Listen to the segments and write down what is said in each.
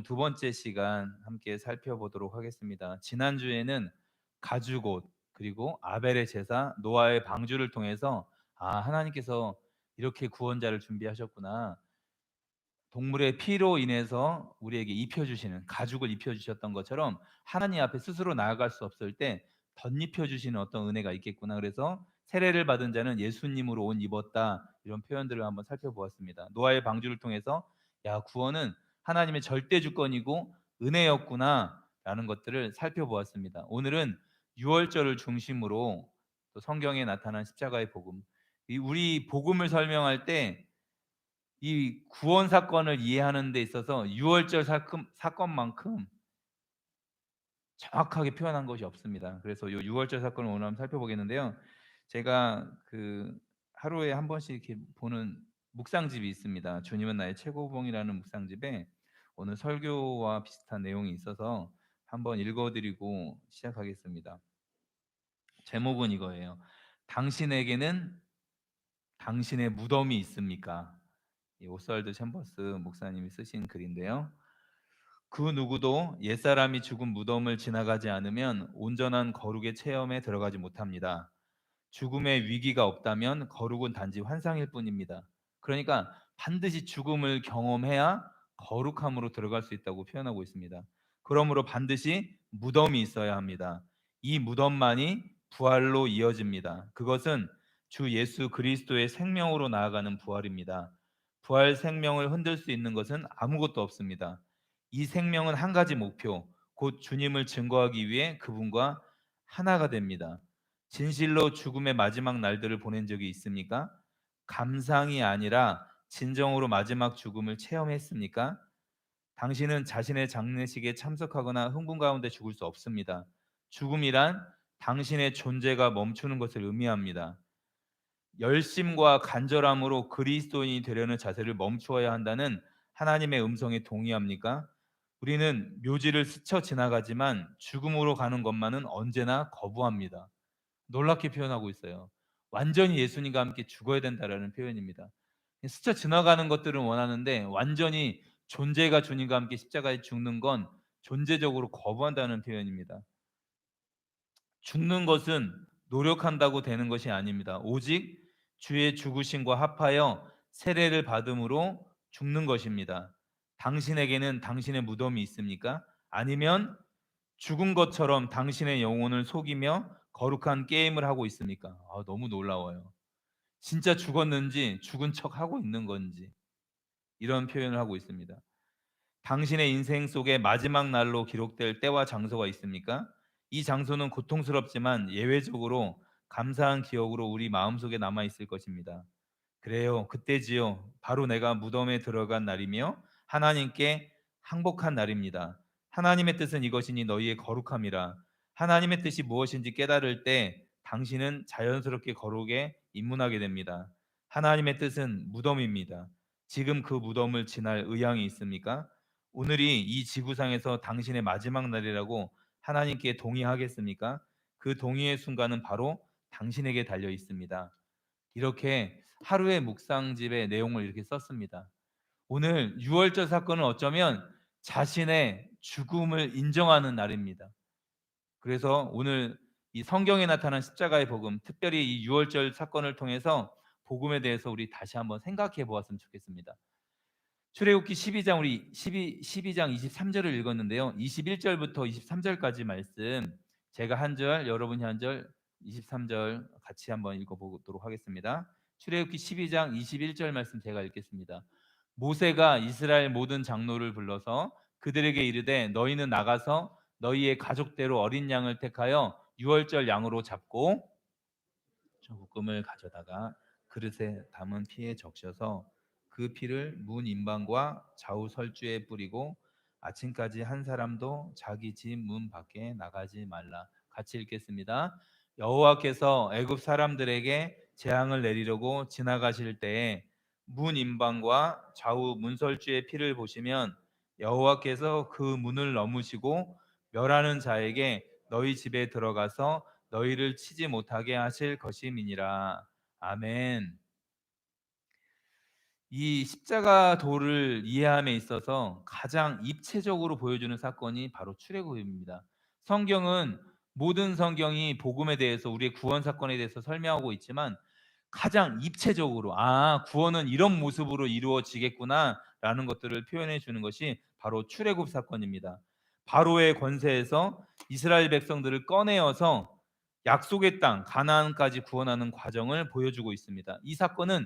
오늘 두 번째 시간 함께 살펴보도록 하겠습니다. 지난주에는 가죽옷 그리고 아벨의 제사 노아의 방주를 통해서 하나님께서 이렇게 구원자를 준비하셨구나. 동물의 피로 인해서 우리에게 입혀주시는 가죽을 입혀주셨던 것처럼 하나님 앞에 스스로 나아갈 수 없을 때 덧입혀주시는 어떤 은혜가 있겠구나. 그래서 세례를 받은 자는 예수님으로 옷 입었다, 이런 표현들을 한번 살펴보았습니다. 노아의 방주를 통해서 구원은 하나님의 절대 주권이고 은혜였구나 라는 것들을 살펴보았습니다. 오늘은 유월절을 중심으로 또 성경에 나타난 십자가의 복음, 우리 복음을 설명할 때 이 구원 사건을 이해하는 데 있어서 유월절 사건만큼 정확하게 표현한 것이 없습니다. 그래서 이 유월절 사건을 오늘 한번 살펴보겠는데요. 제가 하루에 한 번씩 이렇게 보는 묵상집이 있습니다. 주님은 나의 최고봉이라는 묵상집에 오늘 설교와 비슷한 내용이 있어서 한번 읽어드리고 시작하겠습니다. 제목은 이거예요. 당신에게는 당신의 무덤이 있습니까? 이 오스왈드 챔버스 목사님이 쓰신 글인데요. 그 누구도 옛사람이 죽은 무덤을 지나가지 않으면 온전한 거룩의 체험에 들어가지 못합니다. 죽음의 위기가 없다면 거룩은 단지 환상일 뿐입니다. 그러니까 반드시 죽음을 경험해야 거룩함으로 들어갈 수 있다고 표현하고 있습니다. 그러므로 반드시 무덤이 있어야 합니다. 이 무덤만이 부활로 이어집니다. 그것은 주 예수 그리스도의 생명으로 나아가는 부활입니다. 부활 생명을 흔들 수 있는 것은 아무것도 없습니다. 이 생명은 한 가지 목표, 곧 주님을 증거하기 위해 그분과 하나가 됩니다. 진실로 죽음의 마지막 날들을 보낸 적이 있습니까? 감상이 아니라 진정으로 마지막 죽음을 체험했습니까? 당신은 자신의 장례식에 참석하거나 흥분 가운데 죽을 수 없습니다. 죽음이란 당신의 존재가 멈추는 것을 의미합니다. 열심과 간절함으로 그리스도인이 되려는 자세를 멈추어야 한다는 하나님의 음성에 동의합니까? 우리는 묘지를 스쳐 지나가지만 죽음으로 가는 것만은 언제나 거부합니다. 놀랍게 표현하고 있어요. 완전히 예수님과 함께 죽어야 된다라는 표현입니다. 스쳐 지나가는 것들은 원하는데 완전히 존재가 주님과 함께 십자가에 죽는 건 존재적으로 거부한다는 표현입니다. 죽는 것은 노력한다고 되는 것이 아닙니다. 오직 주의 죽으심과 합하여 세례를 받음으로 죽는 것입니다. 당신에게는 당신의 무덤이 있습니까? 아니면 죽은 것처럼 당신의 영혼을 속이며 거룩한 게임을 하고 있습니까? 너무 놀라워요. 진짜 죽었는지 죽은 척 하고 있는 건지 이런 표현을 하고 있습니다. 당신의 인생 속에 마지막 날로 기록될 때와 장소가 있습니까? 이 장소는 고통스럽지만 예외적으로 감사한 기억으로 우리 마음속에 남아 있을 것입니다. 그래요, 그때지요. 바로 내가 무덤에 들어간 날이며 하나님께 항복한 날입니다. 하나님의 뜻은 이것이니 너희의 거룩함이라. 하나님의 뜻이 무엇인지 깨달을 때 당신은 자연스럽게 거룩에 입문하게 됩니다. 하나님의 뜻은 무덤입니다. 지금 그 무덤을 지날 의향이 있습니까? 오늘이 이 지구상에서 당신의 마지막 날이라고 하나님께 동의하겠습니까? 그 동의의 순간은 바로 당신에게 달려 있습니다. 이렇게 하루의 묵상집의 내용을 이렇게 썼습니다. 오늘 유월절 사건은 어쩌면 자신의 죽음을 인정하는 날입니다. 그래서 오늘 이 성경에 나타난 십자가의 복음, 특별히 이 유월절 사건을 통해서 복음에 대해서 우리 다시 한번 생각해 보았으면 좋겠습니다. 출애굽기 12장 우리 12장 23절을 읽었는데요. 21절부터 23절까지 말씀 제가 한 절, 여러분이 한 절, 23절 같이 한번 읽어보도록 하겠습니다. 출애굽기 12장 21절 말씀 제가 읽겠습니다. 모세가 이스라엘 모든 장로를 불러서 그들에게 이르되 너희는 나가서 너희의 가족대로 어린 양을 택하여 유월절 양으로 잡고 볶음을 가져다가 그릇에 담은 피에 적셔서 그 피를 문 인방과 좌우 설주에 뿌리고 아침까지 한 사람도 자기 집 문 밖에 나가지 말라. 같이 읽겠습니다. 여호와께서 애굽 사람들에게 재앙을 내리려고 지나가실 때에 문 인방과 좌우 문설주의 피를 보시면 여호와께서 그 문을 넘으시고 멸하는 자에게 너희 집에 들어가서 너희를 치지 못하게 하실 것임이니라. 아멘. 이 십자가 도를 이해함에 있어서 가장 입체적으로 보여주는 사건이 바로 출애굽입니다. 성경은 모든 성경이 복음에 대해서 우리의 구원 사건에 대해서 설명하고 있지만 가장 입체적으로 구원은 이런 모습으로 이루어지겠구나라는 것들을 표현해 주는 것이 바로 출애굽 사건입니다. 바로의 권세에서 이스라엘 백성들을 꺼내어서 약속의 땅 가나안까지 구원하는 과정을 보여주고 있습니다. 이 사건은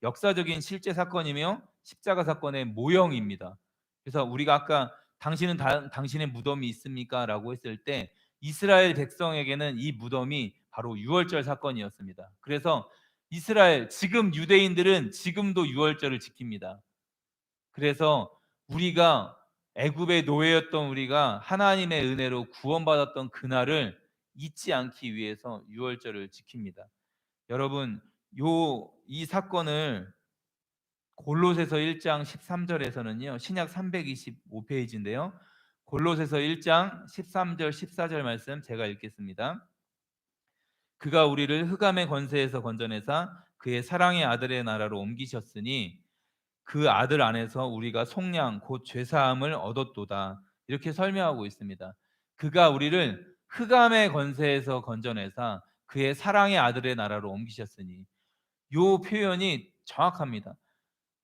역사적인 실제 사건이며 십자가 사건의 모형입니다. 그래서 우리가 아까 당신의 무덤이 있습니까? 라고 했을 때 이스라엘 백성에게는 이 무덤이 바로 유월절 사건이었습니다. 그래서 이스라엘 지금 유대인들은 지금도 유월절을 지킵니다. 그래서 우리가 애굽의 노예였던 우리가 하나님의 은혜로 구원받았던 그날을 잊지 않기 위해서 유월절을 지킵니다. 여러분, 이 사건을 골로새서 1장 13절에서는요. 신약 325페이지인데요. 골로새서 1장 13절 14절 말씀 제가 읽겠습니다. 그가 우리를 흑암의 권세에서 건져내사 그의 사랑의 아들의 나라로 옮기셨으니 그 아들 안에서 우리가 속량 곧 죄사함을 얻었도다. 이렇게 설명하고 있습니다. 그가 우리를 흑암의 권세에서 건져내사 그의 사랑의 아들의 나라로 옮기셨으니 요 표현이 정확합니다.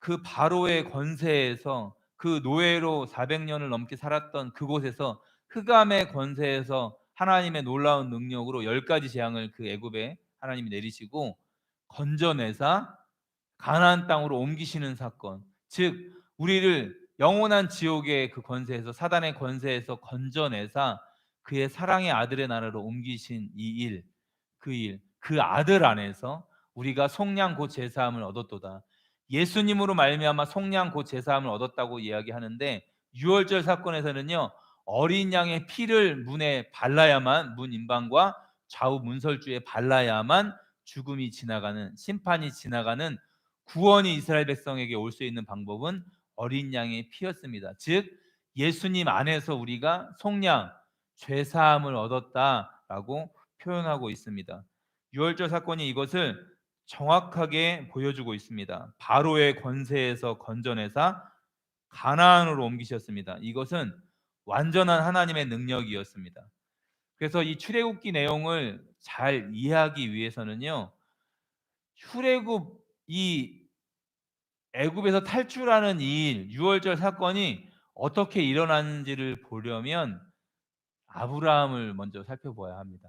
그 바로의 권세에서 그 노예로 400년을 넘게 살았던 그곳에서 흑암의 권세에서 하나님의 놀라운 능력으로 10가지 재앙을 그 애굽에 하나님이 내리시고 건져내사 가나안 땅으로 옮기시는 사건. 즉 우리를 영원한 지옥의 그 권세에서 사단의 권세에서 건져내사 그의 사랑의 아들의 나라로 옮기신 이 일, 그 아들 안에서 우리가 속량 곧 제사함을 얻었도다. 예수님으로 말미암아 속량 곧 제사함을 얻었다고 이야기하는데 유월절 사건에서는요 어린 양의 피를 문에 발라야만 문 임방과 좌우 문설주에 발라야만 죽음이 지나가는 심판이 지나가는 구원이 이스라엘 백성에게 올 수 있는 방법은 어린 양의 피였습니다. 즉 예수님 안에서 우리가 속량 죄 사함을 얻었다라고 표현하고 있습니다. 유월절 사건이 이것을 정확하게 보여주고 있습니다. 바로의 권세에서 건져내사 가나안으로 옮기셨습니다. 이것은 완전한 하나님의 능력이었습니다. 그래서 이 출애굽기 내용을 잘 이해하기 위해서는요. 출애굽 이 애굽에서 탈출하는 이 일, 유월절 사건이 어떻게 일어났는지를 보려면 아브라함을 먼저 살펴봐야 합니다.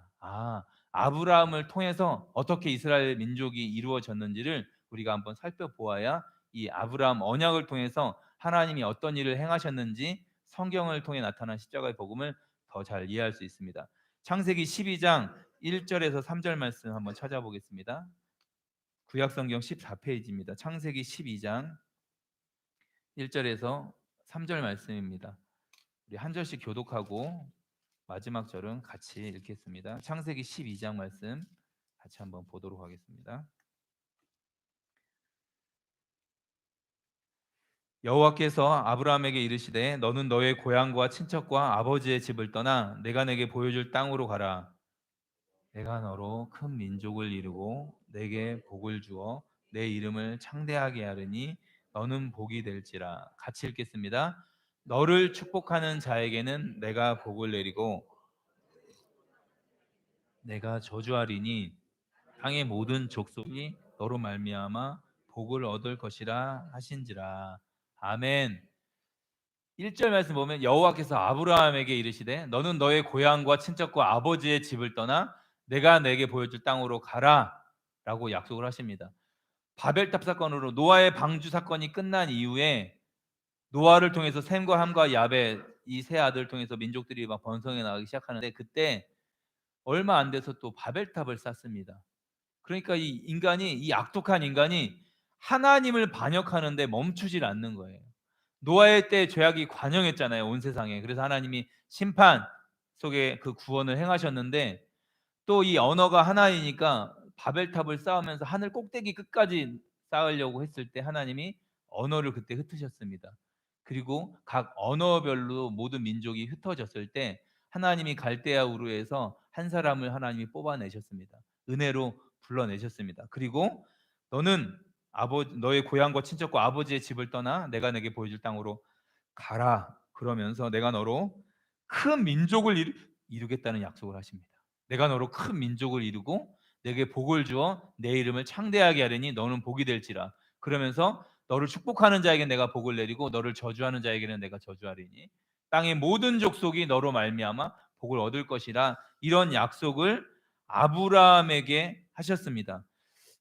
아브라함을 통해서 어떻게 이스라엘 민족이 이루어졌는지를 우리가 한번 살펴보아야 이 아브라함 언약을 통해서 하나님이 어떤 일을 행하셨는지 성경을 통해 나타난 십자가의 복음을 더 잘 이해할 수 있습니다. 창세기 12장 1절에서 3절 말씀 한번 찾아보겠습니다. 구약성경 14페이지입니다. 창세기 12장 1절에서 3절 말씀입니다. 우리 한 절씩 교독하고 마지막 절은 같이 읽겠습니다. 창세기 12장 말씀 같이 한번 보도록 하겠습니다. 여호와께서 아브라함에게 이르시되 너는 너의 고향과 친척과 아버지의 집을 떠나 내가 내게 보여줄 땅으로 가라. 내가 너로 큰 민족을 이루고 내게 복을 주어 내 이름을 창대하게 하리니 너는 복이 될지라. 같이 읽겠습니다. 너를 축복하는 자에게는 내가 복을 내리고 내가 저주하리니 땅의 모든 족속이 너로 말미암아 복을 얻을 것이라 하신지라. 아멘. 1절 말씀 보면 여호와께서 아브라함에게 이르시되 너는 너의 고향과 친척과 아버지의 집을 떠나 내가 내게 보여줄 땅으로 가라 라고 약속을 하십니다. 바벨탑 사건으로 노아의 방주 사건이 끝난 이후에 노아를 통해서 셈과 함과 야벳 이 세 아들 통해서 민족들이 막 번성해 나가기 시작하는데 그때 얼마 안 돼서 또 바벨탑을 쌓습니다. 그러니까 이 악독한 인간이 하나님을 반역하는데 멈추질 않는 거예요. 노아의 때 죄악이 관영했잖아요, 온 세상에. 그래서 하나님이 심판 속에 그 구원을 행하셨는데 또 이 언어가 하나이니까 바벨탑을 쌓으면서 하늘 꼭대기 끝까지 쌓으려고 했을 때 하나님이 언어를 그때 흩으셨습니다. 그리고 각 언어별로 모든 민족이 흩어졌을 때 하나님이 갈대아 우르에서 한 사람을 하나님이 뽑아내셨습니다. 은혜로 불러내셨습니다. 그리고 너는 너의 고향과 친척과 아버지의 집을 떠나 내가 내게 보여줄 땅으로 가라. 그러면서 내가 너로 큰 민족을 이루겠다는 약속을 하십니다. 내가 너로 큰 민족을 이루고 내게 복을 주어 내 이름을 창대하게 하리니 너는 복이 될지라. 그러면서 너를 축복하는 자에게 내가 복을 내리고 너를 저주하는 자에게는 내가 저주하리니 땅의 모든 족속이 너로 말미암아 복을 얻을 것이라. 이런 약속을 아브라함에게 하셨습니다.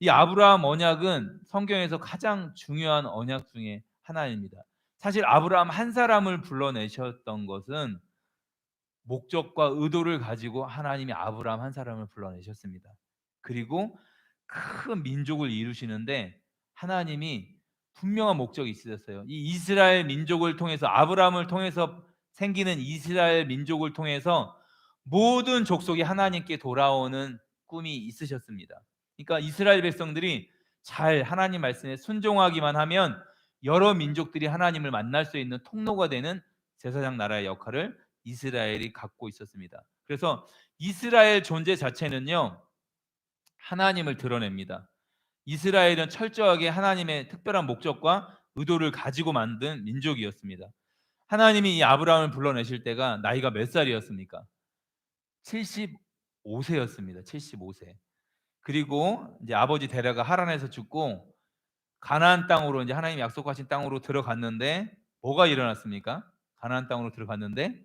이 아브라함 언약은 성경에서 가장 중요한 언약 중에 하나입니다. 사실 아브라함 한 사람을 불러내셨던 것은 목적과 의도를 가지고 하나님이 아브라함 한 사람을 불러내셨습니다. 그리고 큰 민족을 이루시는데 하나님이 분명한 목적이 있으셨어요. 이 이스라엘 민족을 통해서, 아브라함을 통해서 생기는 이스라엘 민족을 통해서 모든 족속이 하나님께 돌아오는 꿈이 있으셨습니다. 그러니까 이스라엘 백성들이 잘 하나님 말씀에 순종하기만 하면 여러 민족들이 하나님을 만날 수 있는 통로가 되는 제사장 나라의 역할을 이스라엘이 갖고 있었습니다. 그래서 이스라엘 존재 자체는요, 하나님을 드러냅니다. 이스라엘은 철저하게 하나님의 특별한 목적과 의도를 가지고 만든 민족이었습니다. 하나님이 이 아브라함을 불러내실 때가 나이가 몇 살이었습니까? 75세였습니다. 75세. 그리고 이제 아버지 데라가 하란에서 죽고 가나안 땅으로, 이제 하나님이 약속하신 땅으로 들어갔는데 뭐가 일어났습니까? 가나안 땅으로 들어갔는데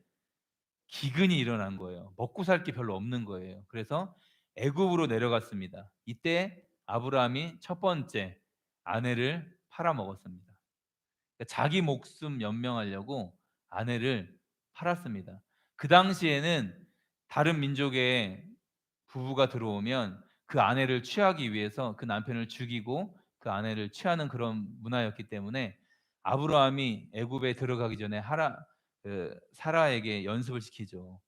기근이 일어난 거예요. 먹고 살 게 별로 없는 거예요. 그래서 애굽으로 내려갔습니다. 이때 아브라함이 첫 번째 아내를 팔아먹었습니다. 그러니까 자기 목숨 연명하려고 아내를 팔았습니다. 그 당시에는 다른 민족의 부부가 들어오면 그 아내를 취하기 위해서 그 남편을 죽이고 그 아내를 취하는 그런 문화였기 때문에 아브라함이 애굽에 들어가기 전에 사라에게 연습을 시키죠.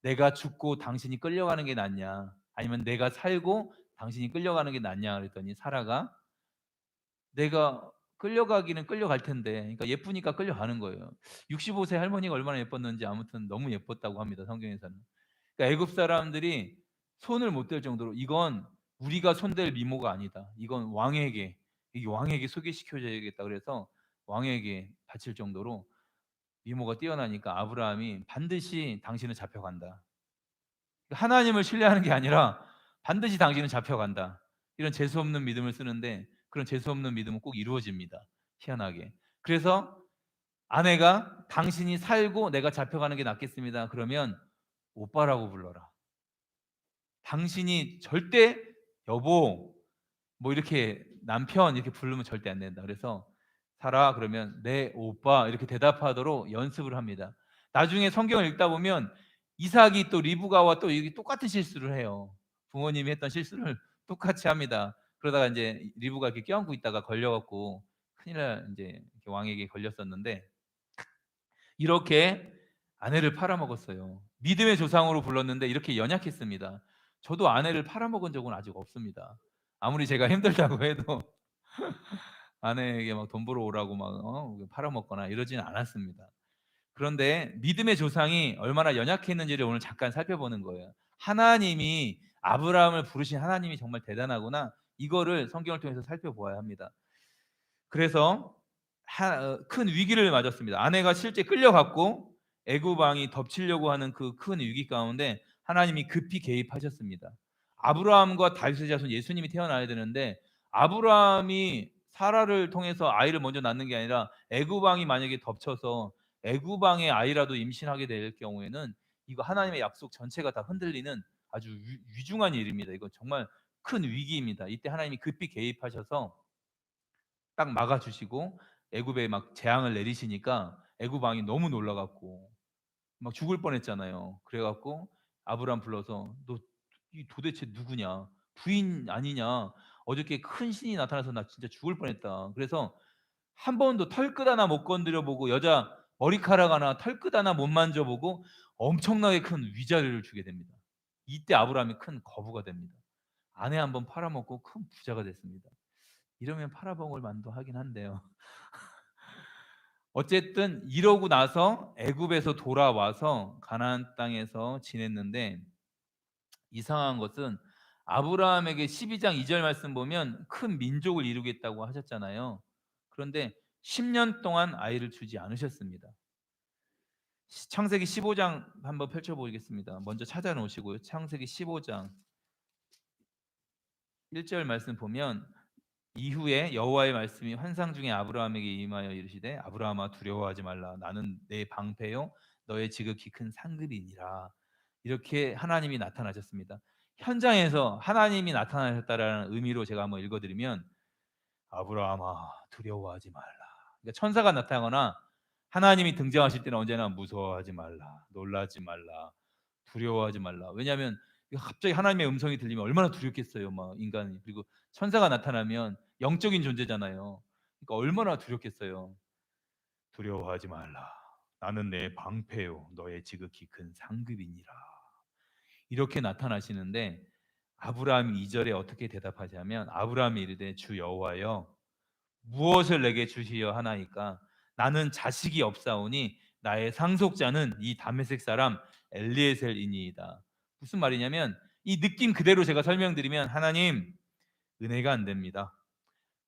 내가 죽고 당신이 끌려가는 게 낫냐, 아니면 내가 살고 당신이 끌려가는 게 낫냐 그랬더니 사라가 내가 끌려가기는 끌려갈 텐데, 그러니까 예쁘니까 끌려가는 거예요. 65세 할머니가 얼마나 예뻤는지 아무튼 너무 예뻤다고 합니다, 성경에서는. 그러니까 애굽 사람들이 손을 못 댈 정도로 이건 우리가 손댈 미모가 아니다. 이건 왕에게, 이게 왕에게 소개시켜줘야겠다. 그래서 왕에게 바칠 정도로 미모가 뛰어나니까 아브라함이 반드시 당신은 잡혀간다. 하나님을 신뢰하는 게 아니라 반드시 당신은 잡혀간다. 이런 재수 없는 믿음을 쓰는데 그런 재수 없는 믿음은 꼭 이루어집니다. 희한하게. 그래서 아내가 당신이 살고 내가 잡혀가는 게 낫겠습니다. 그러면 오빠라고 불러라. 당신이 절대 여보 뭐 이렇게 남편 이렇게 부르면 절대 안 된다. 그래서 사라 그러면 네 오빠 이렇게 대답하도록 연습을 합니다. 나중에 성경을 읽다 보면 이삭이 또 리브가와 또 이게 똑같은 실수를 해요. 부모님이 했던 실수를 똑같이 합니다. 그러다가 이제 리브가 이렇게 껴안고 있다가 걸려갖고 큰일 날 이제 이렇게 왕에게 걸렸었는데 이렇게 아내를 팔아먹었어요. 믿음의 조상으로 불렀는데 이렇게 연약했습니다. 저도 아내를 팔아먹은 적은 아직 없습니다. 아무리 제가 힘들다고 해도 아내에게 막 돈 벌어 오라고 막 팔아먹거나 이러지는 않았습니다. 그런데 믿음의 조상이 얼마나 연약했는지를 오늘 잠깐 살펴보는 거예요. 하나님이 아브라함을 부르신 하나님이 정말 대단하구나. 이거를 성경을 통해서 살펴보아야 합니다. 그래서 큰 위기를 맞았습니다. 아내가 실제 끌려갔고 애굽 왕이 덮치려고 하는 그 큰 위기 가운데 하나님이 급히 개입하셨습니다. 아브라함과 다윗의 자손 예수님이 태어나야 되는데 아브라함이 사라를 통해서 아이를 먼저 낳는 게 아니라 애굽 왕이 만약에 덮쳐서 애굽 왕의 아이라도 임신하게 될 경우에는 이거 하나님의 약속 전체가 다 흔들리는 아주 위중한 일입니다. 이거 정말 큰 위기입니다. 이때 하나님이 급히 개입하셔서 딱 막아주시고 애굽에 막 재앙을 내리시니까 애굽 왕이 너무 놀라갖고 막 죽을 뻔했잖아요. 그래갖고 아브람 불러서 너 이 도대체 누구냐? 부인 아니냐? 어저께 큰 신이 나타나서 나 진짜 죽을 뻔했다. 그래서 한 번도 털끝 하나 못 건드려 보고 여자 머리카락 하나 털끝 하나 못 만져보고 엄청나게 큰 위자료를 주게 됩니다. 이때 아브라함이 큰 거부가 됩니다. 아내 한번 팔아먹고 큰 부자가 됐습니다. 이러면 팔아먹을 만도 하긴 한데요. 어쨌든 이러고 나서 애굽에서 돌아와서 가나안 땅에서 지냈는데 이상한 것은 아브라함에게 12장 2절 말씀 보면 큰 민족을 이루겠다고 하셨잖아요. 그런데 10년 동안 아이를 주지 않으셨습니다. 창세기 15장 한번 펼쳐보겠습니다. 먼저 찾아놓으시고요. 창세기 15장 1절 말씀 보면 이후에 여호와의 말씀이 환상 중에 아브라함에게 임하여 이르시되 아브라함아 두려워하지 말라 나는 내 방패요 너의 지극히 큰 상급이니라. 이렇게 하나님이 나타나셨습니다. 현장에서 하나님이 나타나셨다라는 의미로 제가 한번 읽어드리면 아브라함아 두려워하지 말라. 그러니까 천사가 나타나거나 하나님이 등장하실 때는 언제나 무서워하지 말라, 놀라지 말라, 두려워하지 말라. 왜냐하면 갑자기 하나님의 음성이 들리면 얼마나 두렵겠어요, 막 인간이. 그리고 천사가 나타나면 영적인 존재잖아요. 그러니까 얼마나 두렵겠어요. 두려워하지 말라. 나는 내 방패요, 너의 지극히 큰 상급이니라. 이렇게 나타나시는데 아브라함이 2절에 어떻게 대답하냐면 아브라함이 이르되 주 여호와여 무엇을 내게 주시려 하나이까 나는 자식이 없사오니 나의 상속자는 이 다메섹 사람 엘리에셀이니이다. 무슨 말이냐면 이 느낌 그대로 제가 설명드리면 하나님 은혜가 안 됩니다.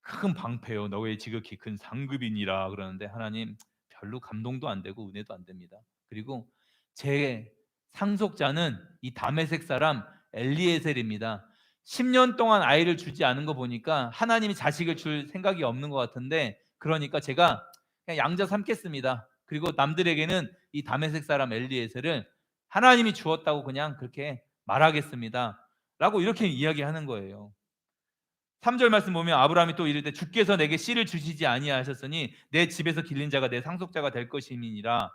큰 방패요 너의 지극히 큰 상급이니라 그러는데 하나님 별로 감동도 안 되고 은혜도 안 됩니다. 그리고 제 상속자는 이 다메섹 사람 엘리에셀입니다. 10년 동안 아이를 주지 않은 거 보니까 하나님이 자식을 줄 생각이 없는 것 같은데 그러니까 제가 그냥 양자 삼겠습니다. 그리고 남들에게는 이 다메섹 사람 엘리에셀을 하나님이 주었다고 그냥 그렇게 말하겠습니다. 라고 이렇게 이야기하는 거예요. 3절 말씀 보면 아브라함이 또 이르되 주께서 내게 씨를 주시지 아니하셨으니 내 집에서 길린 자가 내 상속자가 될 것임이니라.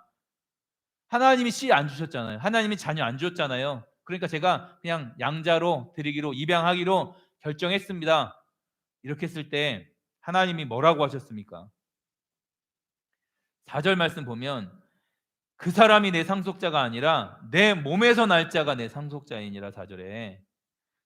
하나님이 씨 안 주셨잖아요. 하나님이 자녀 안 주었잖아요. 그러니까 제가 그냥 양자로 드리기로 입양하기로 결정했습니다. 이렇게 했을 때 하나님이 뭐라고 하셨습니까? 4절 말씀 보면 그 사람이 내 상속자가 아니라 내 몸에서 날 자가 내 상속자이니라 4절에.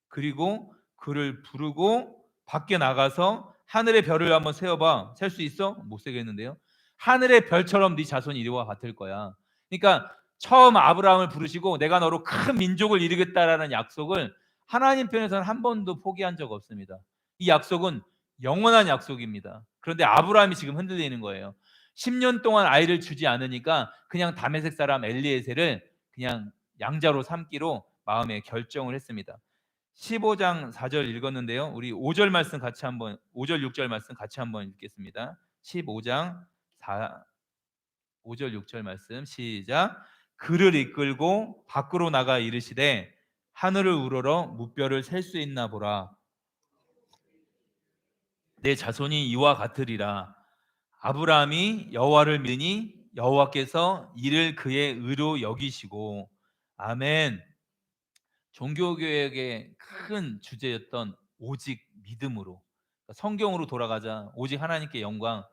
그리고 그를 부르고 밖에 나가서 하늘의 별을 한번 세어봐. 셀 수 있어? 못 세겠는데요. 하늘의 별처럼 네 자손이 이와 같을 거야. 그러니까 처음 아브라함을 부르시고 내가 너로 큰 민족을 이루겠다라는 약속을 하나님 편에서는 한 번도 포기한 적 없습니다. 이 약속은 영원한 약속입니다. 그런데 아브라함이 지금 흔들리는 거예요. 10년 동안 아이를 주지 않으니까 그냥 다메섹 사람 엘리에셀을 그냥 양자로 삼기로 마음에 결정을 했습니다. 15장 4절 읽었는데요. 우리 5절 말씀 같이 한번 5절 6절 말씀 같이 한번 읽겠습니다. 15장 4 5절 6절 말씀 시작. 그를 이끌고 밖으로 나가 이르시되 하늘을 우러러 무뼈를 셀 수 있나 보라. 내 자손이 이와 같으리라. 아브라함이 여호와를 믿으니 여호와께서 이를 그의 의로 여기시고 아멘. 종교개혁의 큰 주제였던 오직 믿음으로 성경으로 돌아가자 오직 하나님께 영광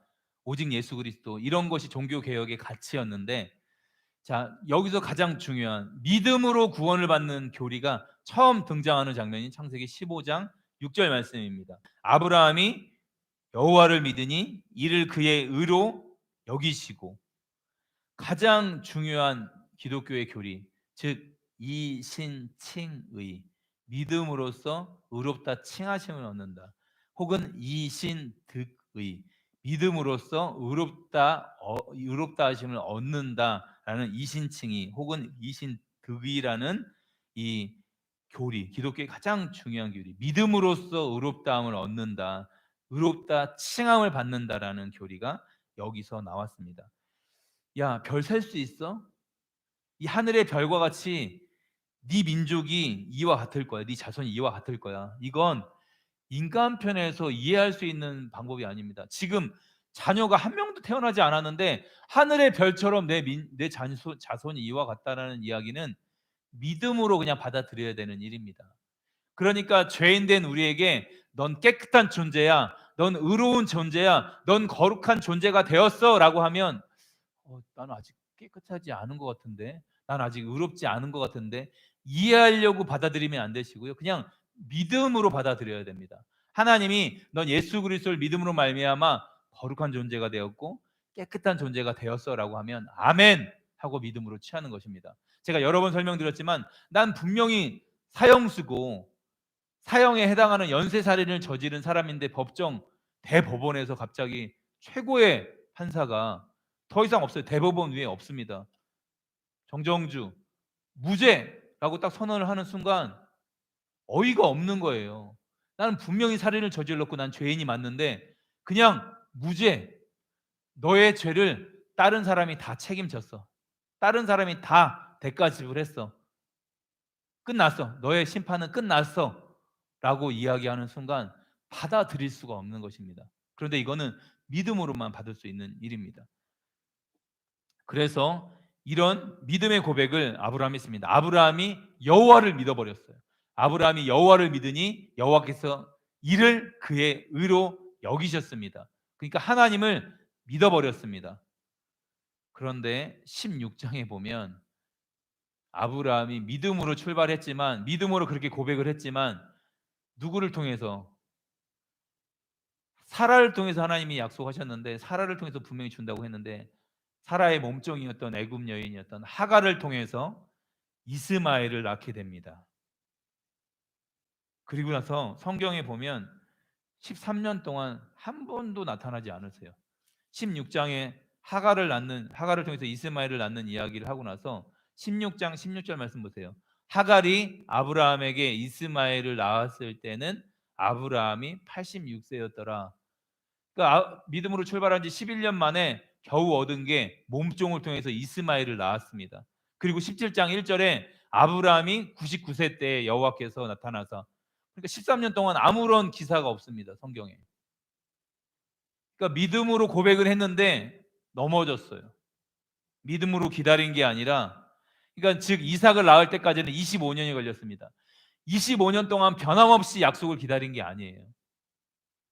오직 예수 그리스도 이런 것이 종교개혁의 가치였는데 자 여기서 가장 중요한 믿음으로 구원을 받는 교리가 처음 등장하는 장면이 창세기 15장 6절 말씀입니다. 아브라함이 여호와를 믿으니 이를 그의 의로 여기시고 가장 중요한 기독교의 교리 즉 이신칭의 믿음으로써 의롭다 칭하심을 얻는다. 혹은 이신득의 믿음으로써 의롭다 하심을 얻는다라는 이신칭의 혹은 이신득이라는 이 교리 기독교의 가장 중요한 교리 믿음으로써 의롭다함을 얻는다. 의롭다 칭함을 받는다라는 교리가 여기서 나왔습니다. 야, 별 셀 수 있어? 이 하늘의 별과 같이 네 민족이 이와 같을 거야. 네 자손이 이와 같을 거야. 이건 인간 편에서 이해할 수 있는 방법이 아닙니다. 지금 자녀가 한 명도 태어나지 않았는데 하늘의 별처럼 내 자손이 이와 같다라는 이야기는 믿음으로 그냥 받아들여야 되는 일입니다. 그러니까 죄인된 우리에게 넌 깨끗한 존재야. 넌 의로운 존재야. 넌 거룩한 존재가 되었어라고 하면 나는 아직 깨끗하지 않은 것 같은데 난 아직 의롭지 않은 것 같은데 이해하려고 받아들이면 안 되시고요. 그냥 믿음으로 받아들여야 됩니다. 하나님이 넌 예수 그리스도를 믿음으로 말미암아 거룩한 존재가 되었고 깨끗한 존재가 되었어라고 하면 아멘 하고 믿음으로 취하는 것입니다. 제가 여러 번 설명드렸지만 난 분명히 사형수고 사형에 해당하는 연쇄살인을 저지른 사람인데 법정 대법원에서 갑자기 최고의 판사가 더 이상 없어요. 대법원 위에 없습니다. 정정주 무죄라고 딱 선언을 하는 순간 어이가 없는 거예요. 나는 분명히 살인을 저질렀고 난 죄인이 맞는데 그냥 무죄. 너의 죄를 다른 사람이 다 책임졌어. 다른 사람이 다 대가 지불했어. 끝났어. 너의 심판은 끝났어. 라고 이야기하는 순간 받아들일 수가 없는 것입니다. 그런데 이거는 믿음으로만 받을 수 있는 일입니다. 그래서 이런 믿음의 고백을 아브라함이 했습니다. 아브라함이 여호와를 믿어버렸어요. 아브라함이 여호와를 믿으니 여호와께서 이를 그의 의로 여기셨습니다. 그러니까 하나님을 믿어버렸습니다. 그런데 16장에 보면 아브라함이 믿음으로 출발했지만, 믿음으로 그렇게 고백을 했지만 누구를 통해서? 사라를 통해서 하나님이 약속하셨는데, 사라를 통해서 분명히 준다고 했는데 사라의 몸종이었던 애굽 여인이었던 하갈을 통해서 이스마엘을 낳게 됩니다. 그리고 나서 성경에 보면 13년 동안 한 번도 나타나지 않으세요. 16장에 하갈을 통해서 이스마엘을 낳는 이야기를 하고 나서 16장 16절 말씀 보세요. 하갈이 아브라함에게 이스마엘을 낳았을 때는 아브라함이 86세였더라. 그러니까 믿음으로 출발한 지 11년 만에 겨우 얻은 게 몸종을 통해서 이스마엘을 낳았습니다. 그리고 17장 1절에 아브라함이 99세 때 여호와께서 나타나서, 그러니까 13년 동안 아무런 기사가 없습니다, 성경에. 그러니까 믿음으로 고백을 했는데 넘어졌어요. 믿음으로 기다린 게 아니라, 그러니까 즉 이삭을 낳을 때까지는 25년이 걸렸습니다. 25년 동안 변함없이 약속을 기다린 게 아니에요.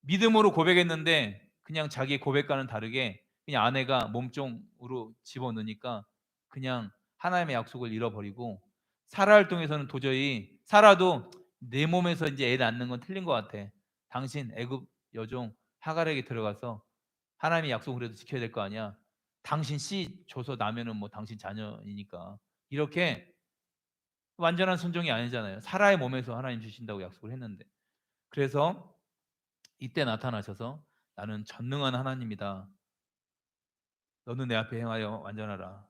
믿음으로 고백했는데 그냥 자기의 고백과는 다르게 그냥 아내가 몸종으로 집어넣으니까 그냥 하나님의 약속을 잃어버리고, 사라를 통해서는 도저히, 사라도 내 몸에서 이제 애 낳는 건 틀린 것 같아. 당신 애굽 여종 하갈에게 들어가서 하나님의 약속을 그래도 지켜야 될 거 아니야. 당신 씨 줘서 나면은 뭐 당신 자녀이니까. 이렇게 완전한 순종이 아니잖아요. 사라의 몸에서 하나님 주신다고 약속을 했는데. 그래서 이때 나타나셔서 나는 전능한 하나님이다. 너는 내 앞에 행하여 완전하라.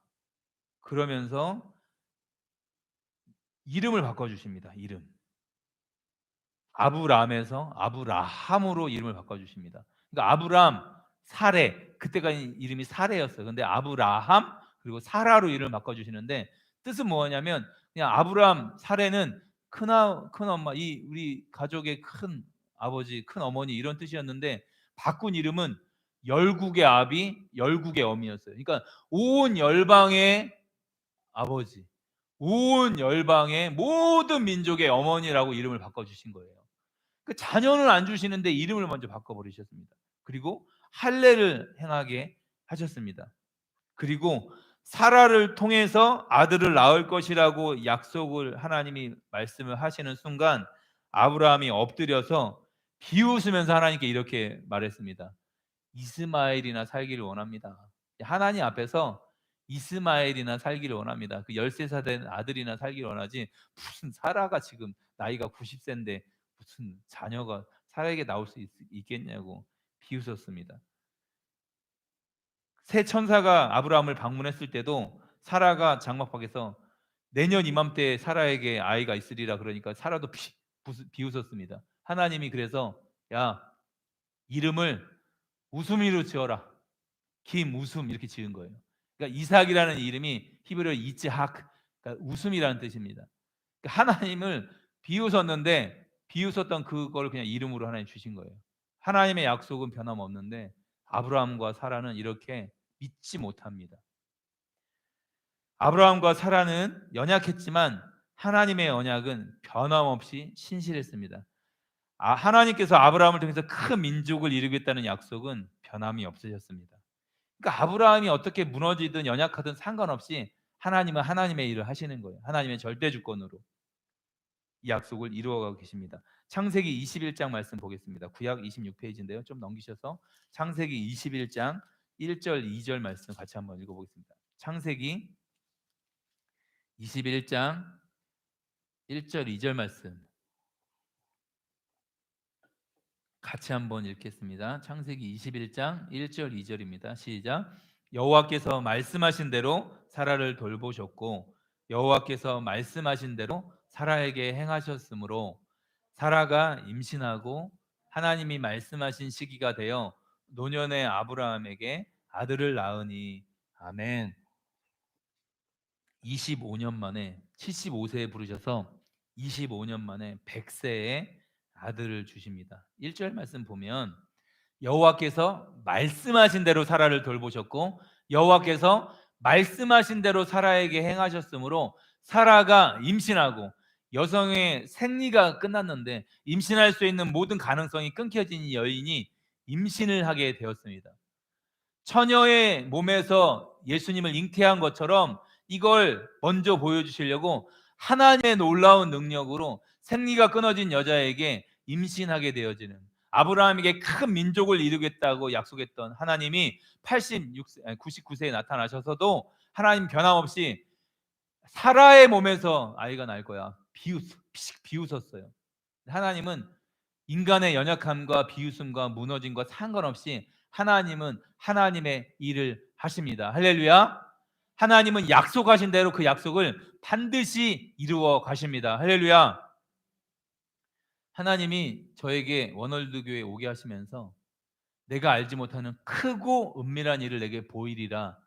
그러면서 이름을 바꿔주십니다. 이름. 아브람에서 아브라함으로 이름을 바꿔주십니다. 그러니까 아브람, 사레, 그때가 이름이 사레였어요. 근데 아브라함 그리고 사라로 이름을 바꿔주시는데 뜻은 뭐냐면 그냥 아브람, 사레는 큰 엄마, 이 우리 가족의 큰 아버지, 큰 어머니 이런 뜻이었는데 바꾼 이름은 열국의 아비, 열국의 어미였어요. 그러니까 온 열방의 아버지, 온 열방의 모든 민족의 어머니라고 이름을 바꿔주신 거예요. 그 자녀는 안 주시는데 이름을 먼저 바꿔버리셨습니다. 그리고 할례를 행하게 하셨습니다. 그리고 사라를 통해서 아들을 낳을 것이라고 약속을 하나님이 말씀을 하시는 순간 아브라함이 엎드려서 비웃으면서 하나님께 이렇게 말했습니다. 이스마엘이나 살기를 원합니다. 하나님 앞에서 이스마엘이나 살기를 원합니다. 그 13살 된 아들이나 살기를 원하지, 무슨 사라가 지금 나이가 90세인데 무슨 자녀가 사라에게 나올 수 있겠냐고 비웃었습니다. 새 천사가 아브라함을 방문했을 때도 사라가 장막밖에서 내년 이맘때 사라에게 아이가 있으리라 그러니까 사라도 비웃었습니다. 하나님이 그래서 야, 이름을 웃음이로 지어라. 김웃음 이렇게 지은 거예요. 그러니까 이삭이라는 이름이 히브리어 이츠하크, 그러니까 웃음이라는 뜻입니다. 그러니까 하나님을 비웃었는데 비웃었던 그걸 그냥 이름으로 하나님 주신 거예요. 하나님의 약속은 변함없는데 아브라함과 사라는 이렇게 믿지 못합니다. 아브라함과 사라는 연약했지만 하나님의 언약은 변함없이 신실했습니다. 하나님께서 아브라함을 통해서 큰 민족을 이루겠다는 약속은 변함이 없으셨습니다. 그러니까 아브라함이 어떻게 무너지든 연약하든 상관없이 하나님은 하나님의 일을 하시는 거예요. 하나님의 절대 주권으로 이 약속을 이루어가고 계십니다. 창세기 21장 말씀 보겠습니다. 구약 26페이지인데요. 좀 넘기셔서 창세기 21장 1절 2절 말씀 같이 한번 읽어보겠습니다. 창세기 21장 1절 2절 말씀. 같이 한번 읽겠습니다. 창세기 21장 1절 2절입니다. 시작. 여호와께서 말씀하신 대로 사라를 돌보셨고 여호와께서 말씀하신 대로 사라에게 행하셨으므로 사라가 임신하고 하나님이 말씀하신 시기가 되어 노년의 아브라함에게 아들을 낳으니. 아멘. 25년 만에 75세에 부르셔서 25년 만에 100세에 아들을 주십니다. 1절 말씀 보면 여호와께서 말씀하신 대로 사라를 돌보셨고 여호와께서 말씀하신 대로 사라에게 행하셨으므로 사라가 임신하고 여성의 생리가 끝났는데 임신할 수 있는 모든 가능성이 끊겨진 이 여인이 임신을 하게 되었습니다. 처녀의 몸에서 예수님을 잉태한 것처럼 이걸 먼저 보여주시려고 하나님의 놀라운 능력으로 생리가 끊어진 여자에게 임신하게 되어지는, 아브라함에게 큰 민족을 이루겠다고 약속했던 하나님이 99세에 나타나셔서도 하나님 변함없이 사라의 몸에서 아이가 날 거야 비웃었어요. 하나님은 인간의 연약함과 비웃음과 무너짐과 상관없이 하나님은 하나님의 일을 하십니다. 할렐루야. 하나님은 약속하신 대로 그 약속을 반드시 이루어 가십니다. 할렐루야. 하나님이 저에게 워널드 교회에 오게 하시면서 내가 알지 못하는 크고 은밀한 일을 내게 보이리라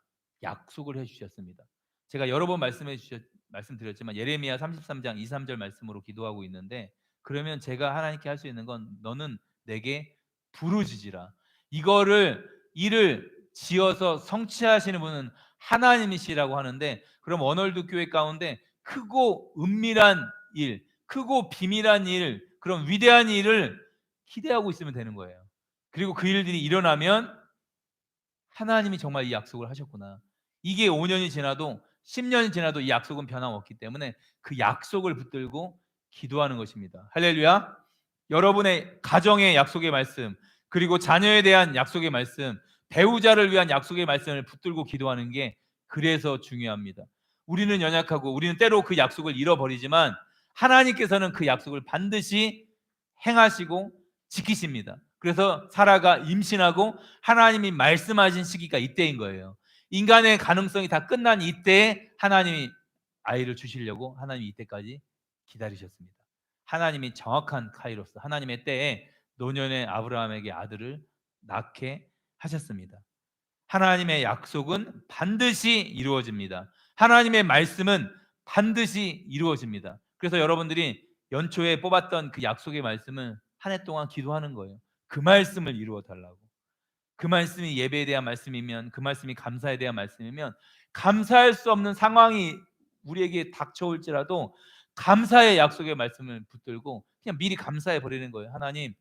약속을 해주셨습니다. 제가 여러 번 말씀드렸지만 예레미야 33장 2, 3절 말씀으로 기도하고 있는데, 그러면 제가 하나님께 할 수 있는 건 너는 내게 부르짖으라. 이거를 일을 지어서 성취하시는 분은 하나님이시라고 하는데, 그럼 워널드 교회 가운데 크고 은밀한 일, 크고 비밀한 일, 그런 위대한 일을 기대하고 있으면 되는 거예요. 그리고 그 일들이 일어나면 하나님이 정말 이 약속을 하셨구나. 이게 5년이 지나도 10년이 지나도 이 약속은 변함없기 때문에 그 약속을 붙들고 기도하는 것입니다. 할렐루야. 여러분의 가정의 약속의 말씀, 그리고 자녀에 대한 약속의 말씀, 배우자를 위한 약속의 말씀을 붙들고 기도하는 게 그래서 중요합니다. 우리는 연약하고 우리는 때로 그 약속을 잃어버리지만 하나님께서는 그 약속을 반드시 행하시고 지키십니다. 그래서 사라가 임신하고 하나님이 말씀하신 시기가 이때인 거예요. 인간의 가능성이 다 끝난 이때에 하나님이 아이를 주시려고 하나님이 이때까지 기다리셨습니다. 하나님이 정확한 카이로스, 하나님의 때에 노년의 아브라함에게 아들을 낳게 하셨습니다. 하나님의 약속은 반드시 이루어집니다. 하나님의 말씀은 반드시 이루어집니다. 그래서 여러분들이 연초에 뽑았던 그 약속의 말씀은 한 해 동안 기도하는 거예요. 그 말씀을 이루어 달라고. 그 말씀이 예배에 대한 말씀이면, 그 말씀이 감사에 대한 말씀이면, 감사할 수 없는 상황이 우리에게 닥쳐올지라도 감사의 약속의 말씀을 붙들고 그냥 미리 감사해 버리는 거예요. 하나님,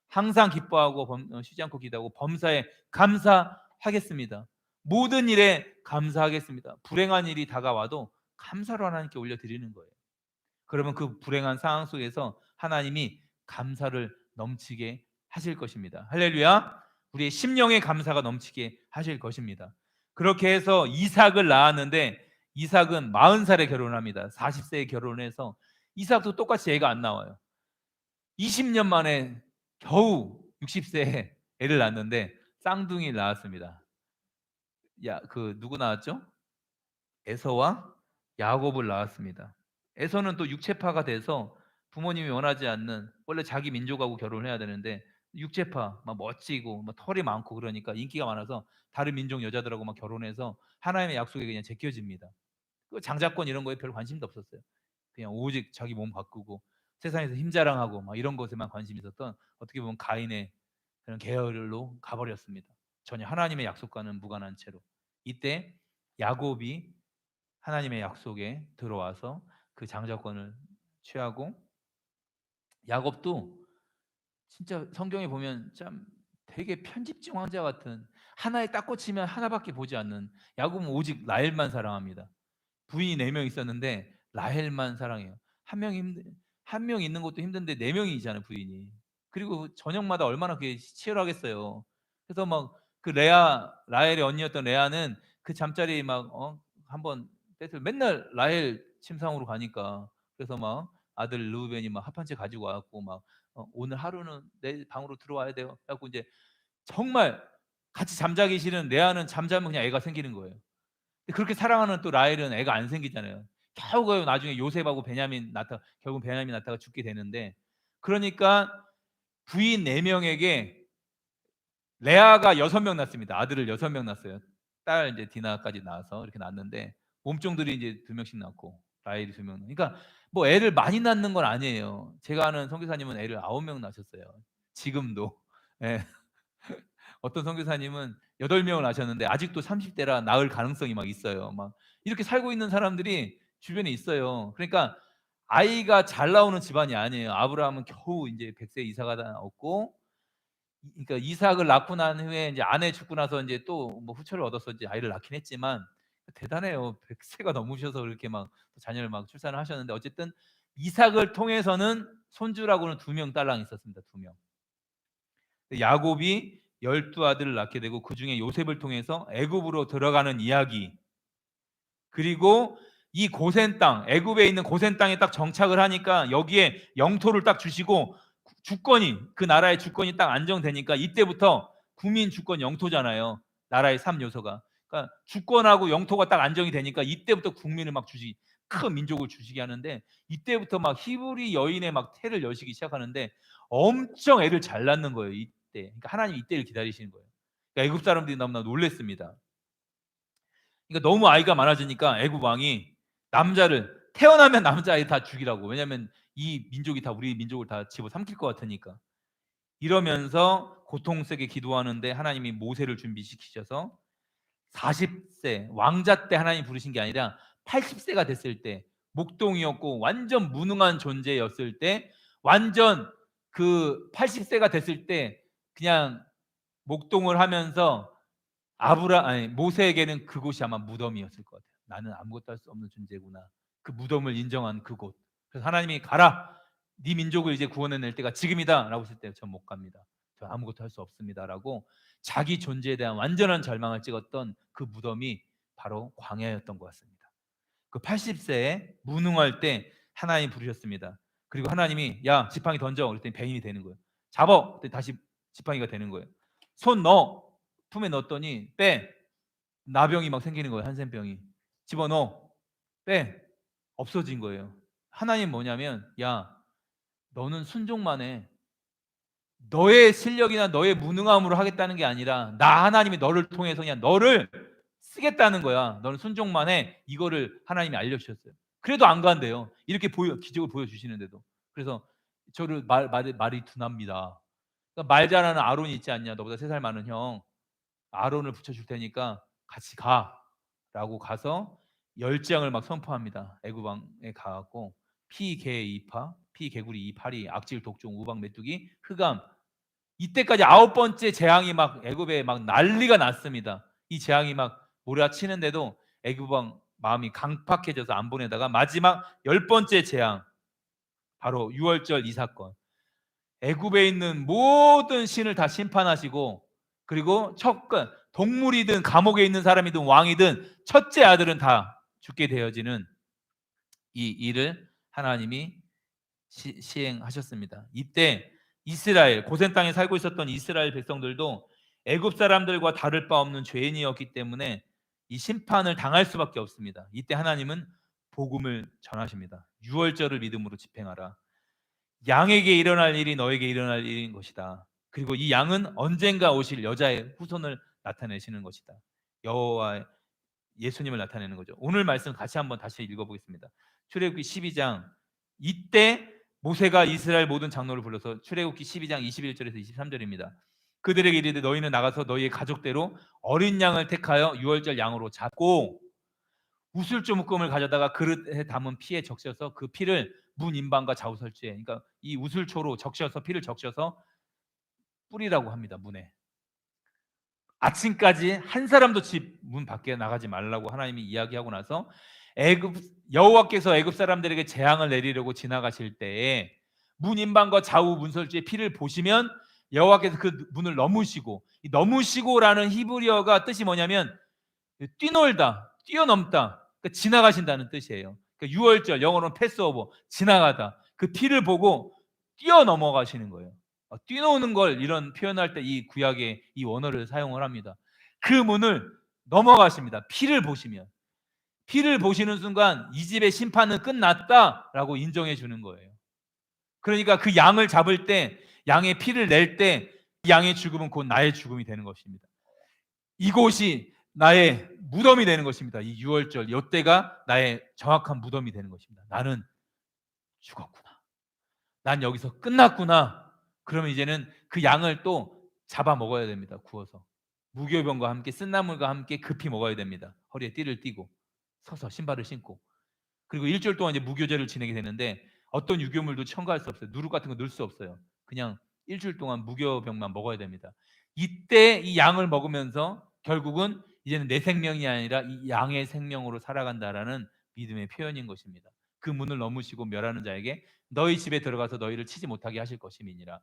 항상 기뻐하고 쉬지 않고 기도하고 범사에 감사하겠습니다. 모든 일에 감사하겠습니다. 불행한 일이 다가와도 감사로 하나님께 올려드리는 거예요. 그러면 그 불행한 상황 속에서 하나님이 감사를 넘치게 하실 것입니다. 할렐루야. 우리의 심령의 감사가 넘치게 하실 것입니다. 그렇게 해서 이삭을 낳았는데 이삭은 40살에 결혼합니다. 40세에 결혼해서 이삭도 똑같이 애가 안 나와요. 20년 만에 겨우 60세에 애를 낳았는데 쌍둥이를 낳았습니다. 누구 낳았죠? 에서와 야곱을 낳았습니다. 에서는 또 육체파가 돼서 부모님이 원하지 않는, 원래 자기 민족하고 결혼해야 되는데 육체파, 막 멋지고 막 털이 많고 그러니까 인기가 많아서 다른 민족 여자들하고 막 결혼해서 하나님의 약속에 그냥 제껴집니다. 그 장자권 이런 거에 별 관심도 없었어요. 그냥 오직 자기 몸 바꾸고 세상에서 힘자랑하고 막 이런 것에만 관심이 있었던, 어떻게 보면 가인의 그런 계열로 가버렸습니다. 전혀 하나님의 약속과는 무관한 채로. 이때 야곱이 하나님의 약속에 들어와서 그 장자권을 취하고, 야곱도 진짜 성경에 보면 참 되게 편집증 환자 같은, 하나에 딱 꽂히면 하나밖에 보지 않는, 야곱은 오직 라헬만 사랑합니다. 부인이 4명 있었는데 라헬만 사랑해요. 한 명 있는 것도 힘든데 4명이잖아요 부인이. 그리고 저녁마다 얼마나 그게 치열하겠어요. 그래서 막 그 라헬의 언니였던 레아는 그 잠자리 막 한번 맨날 라헬 침상으로 가니까, 그래서 막 아들 르우벤이 막 합한 채 가지고 와갖고 막 오늘 하루는 내 방으로 들어와야 돼요. 그래갖고 이제 정말 같이 잠자기 싫은 레아는 잠자면 그냥 애가 생기는 거예요. 그렇게 사랑하는 또 라헬은 애가 안 생기잖아요. 겨우 나중에 요셉하고 베냐민 낳다 결국 베냐민 낳다가 죽게 되는데, 그러니까 부인 4명에게 레아가 6명 낳습니다. 아들을 6명 낳았어요. 딸 이제 디나까지 낳아서 이렇게 낳았는데 몸종들이 이제 2명씩 낳고 라헬이 2명. 그러니까 뭐 애를 많이 낳는 건 아니에요. 제가 아는 선교사님은 애를 9명 낳으셨어요. 지금도. 예. 어떤 선교사님은 8명을 낳으셨는데 아직도 30대라 낳을 가능성이 막 있어요. 막 이렇게 살고 있는 사람들이 주변에 있어요. 그러니까 아이가 잘 나오는 집안이 아니에요. 아브라함은 겨우 이제 100세 이삭을 얻고, 그러니까 이삭을 낳고 난 후에 이제 아내 죽고 나서 이제 또 뭐 후처를 얻어서 이제 아이를 낳긴 했지만 대단해요. 100세가 넘으셔서 그렇게 막 자녀를 막 출산을 하셨는데, 어쨌든 이삭을 통해서는 손주라고는 2명 딸랑이 있었습니다. 2명. 야곱이 12아들을 낳게 되고 그 중에 요셉을 통해서 애굽으로 들어가는 이야기, 그리고 이 고센 땅, 애굽에 있는 고센 땅에 딱 정착을 하니까 여기에 영토를 딱 주시고 주권이, 그 나라의 주권이 딱 안정되니까 이때부터 국민 주권 영토잖아요. 나라의 3요소가. 그러니까 주권하고 영토가 딱 안정이 되니까 이때부터 국민을 막 주시, 큰 민족을 주시게 하는데, 이때부터 막 히브리 여인의 막 태를 여시기 시작하는데 엄청 애를 잘 낳는 거예요. 이때. 그러니까 하나님 이때를 기다리시는 거예요. 그러니까 애굽 사람들이 너무나 놀랬습니다. 그러니까 너무 아이가 많아지니까 애굽 왕이 남자를, 태어나면 남자아이 다 죽이라고. 왜냐하면 이 민족이 다 우리 민족을 다 집어삼킬 것 같으니까. 이러면서 고통스럽게 기도하는데 하나님이 모세를 준비시키셔서 40세 왕자 때 하나님 부르신 게 아니라 80세가 됐을 때, 목동이었고 완전 무능한 존재였을 때, 완전 그 80세가 됐을 때 그냥 목동을 하면서 모세에게는 그곳이 아마 무덤이었을 것 같아요. 나는 아무것도 할 수 없는 존재구나. 그 무덤을 인정한 그곳. 그래서 하나님이 가라. 네 민족을 이제 구원해낼 때가 지금이다라고 했을 때 전 못 갑니다. 저 아무것도 할 수 없습니다라고 자기 존재에 대한 완전한 절망을 찍었던 그 무덤이 바로 광야였던 것 같습니다. 그 80세에 무능할 때 하나님 부르셨습니다. 그리고 하나님이 야 지팡이 던져 그랬더니 뱀이 되는 거예요. 잡어 그랬더니 다시 지팡이가 되는 거예요. 손 넣어 품에 넣었더니 빼 나병이 막 생기는 거예요. 한센병이. 집어넣어 빼 없어진 거예요. 하나님 뭐냐면 야 너는 순종만 해. 너의 실력이나 너의 무능함으로 하겠다는 게 아니라 나 하나님이 너를 통해서 그냥 너를 쓰겠다는 거야. 너는 순종만 해. 이거를 하나님이 알려주셨어요. 그래도 안 간대요. 이렇게 기적을 보여주시는데도. 그래서 저를 말이 둔합니다. 그러니까 말 잘하는 아론이 있지 않냐. 너보다 3살 많은 형 아론을 붙여줄 테니까 같이 가라고 가서 열장을 막 선포합니다. 애굽왕에 가갖고 피, 개, 이파, 피, 개구리, 이파리, 악질, 독종, 우박, 메뚜기, 흑암, 이때까지 9번째 재앙이 막 애굽에 막 난리가 났습니다. 이 재앙이 막 몰아치는데도 애굽 왕 마음이 강팍해져서 안 보내다가 마지막 10번째 재앙, 바로 유월절 이 사건. 애굽에 있는 모든 신을 다 심판하시고, 그리고 동물이든 감옥에 있는 사람이든 왕이든 첫째 아들은 다 죽게 되어지는 이 일을 하나님이 시행하셨습니다. 이때 이스라엘, 고센 땅에 살고 있었던 이스라엘 백성들도 애굽 사람들과 다를 바 없는 죄인이었기 때문에 이 심판을 당할 수밖에 없습니다. 이때 하나님은 복음을 전하십니다. 유월절을 믿음으로 집행하라. 양에게 일어날 일이 너에게 일어날 일인 것이다. 그리고 이 양은 언젠가 오실 여자의 후손을 나타내시는 것이다. 여호와 예수님을 나타내는 거죠. 오늘 말씀 같이 한번 다시 읽어보겠습니다. 출애굽기 12장. 이때 모세가 이스라엘 모든 장로를 불러서, 출애굽기 12장 21절에서 23절입니다. 그들에게 이르되 너희는 나가서 너희의 가족대로 어린 양을 택하여 유월절 양으로 잡고 우슬조 묶음을 가져다가 그릇에 담은 피에 적셔서 그 피를 문 인방과 좌우설주에, 그러니까 이 우슬초로 적셔서 피를 적셔서 뿌리라고 합니다. 문에. 아침까지 한 사람도 집 문 밖에 나가지 말라고 하나님이 이야기하고 나서 여호와께서 애굽 사람들에게 재앙을 내리려고 지나가실 때에 문 인방과 좌우 문설주의 피를 보시면 여호와께서 그 문을 넘으시고, 이 넘으시고라는 히브리어가 뜻이 뭐냐면 뛰놀다, 뛰어넘다, 그러니까 지나가신다는 뜻이에요. 그러니까 유월절, 영어로는 패스오버, 지나가다. 그 피를 보고 뛰어 넘어가시는 거예요. 뛰노는 걸 이런 표현할 때 이 구약의 이 원어를 사용을 합니다. 그 문을 넘어가십니다. 피를 보시는 순간 이 집의 심판은 끝났다라고 인정해 주는 거예요. 그러니까 그 양을 잡을 때, 양의 피를 낼 때 양의 죽음은 곧 나의 죽음이 되는 것입니다. 이곳이 나의 무덤이 되는 것입니다. 이 6월절 이때가 나의 정확한 무덤이 되는 것입니다. 나는 죽었구나. 난 여기서 끝났구나. 그러면 이제는 그 양을 또 잡아 먹어야 됩니다. 구워서 무교병과 함께 쓴나물과 함께 급히 먹어야 됩니다. 허리에 띠를 띠고 서서 신발을 신고. 그리고 일주일 동안 이제 무교제를 지내게 되는데 어떤 유교물도 첨가할 수 없어요. 누룩 같은 거 넣을 수 없어요. 그냥 일주일 동안 무교병만 먹어야 됩니다. 이때 이 양을 먹으면서 결국은 이제는 내 생명이 아니라 이 양의 생명으로 살아간다라는 믿음의 표현인 것입니다. 그 문을 넘으시고 멸하는 자에게 너희 집에 들어가서 너희를 치지 못하게 하실 것임이니라.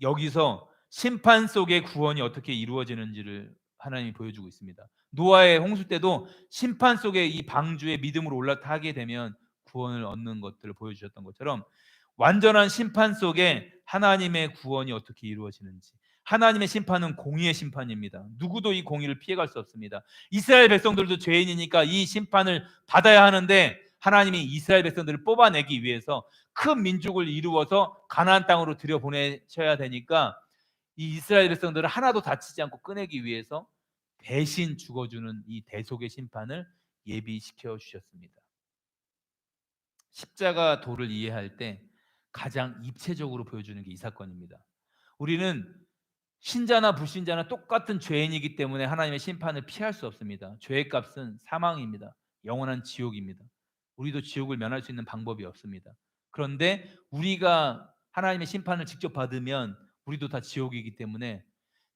여기서 심판 속의 구원이 어떻게 이루어지는지를 하나님이 보여주고 있습니다. 노아의 홍수 때도 심판 속의 이 방주에 믿음으로 올라타게 되면 구원을 얻는 것들을 보여주셨던 것처럼 완전한 심판 속에 하나님의 구원이 어떻게 이루어지는지. 하나님의 심판은 공의의 심판입니다. 누구도 이 공의를 피해갈 수 없습니다. 이스라엘 백성들도 죄인이니까 이 심판을 받아야 하는데 하나님이 이스라엘 백성들을 뽑아내기 위해서 큰 민족을 이루어서 가나안 땅으로 들여보내셔야 되니까 이 이스라엘 백성들을 하나도 다치지 않고 꺼내기 위해서 대신 죽어주는 이 대속의 심판을 예비시켜 주셨습니다. 십자가 도를 이해할 때 가장 입체적으로 보여주는 게 이 사건입니다. 우리는 신자나 불신자나 똑같은 죄인이기 때문에 하나님의 심판을 피할 수 없습니다. 죄의 값은 사망입니다. 영원한 지옥입니다. 우리도 지옥을 면할 수 있는 방법이 없습니다. 그런데 우리가 하나님의 심판을 직접 받으면 우리도 다 지옥이기 때문에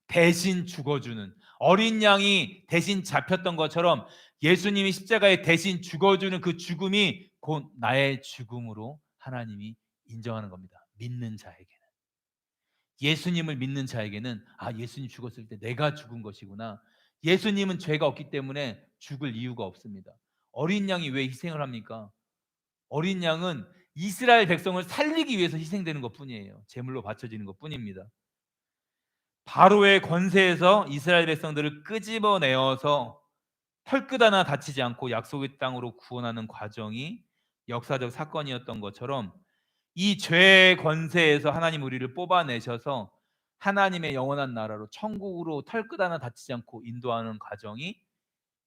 대신 죽어주는, 어린 양이 대신 잡혔던 것처럼 예수님이 십자가에 대신 죽어주는 그 죽음이 곧 나의 죽음으로 하나님이 인정하는 겁니다. 믿는 자에게는. 예수님을 믿는 자에게는 예수님 죽었을 때 내가 죽은 것이구나. 예수님은 죄가 없기 때문에 죽을 이유가 없습니다. 어린 양이 왜 희생을 합니까? 어린 양은 이스라엘 백성을 살리기 위해서 희생되는 것뿐이에요. 제물로 바쳐지는 것뿐입니다. 바로의 권세에서 이스라엘 백성들을 끄집어내어서 털끝 하나 다치지 않고 약속의 땅으로 구원하는 과정이 역사적 사건이었던 것처럼 이 죄의 권세에서 하나님 우리를 뽑아내셔서 하나님의 영원한 나라로 천국으로 털끝 하나 다치지 않고 인도하는 과정이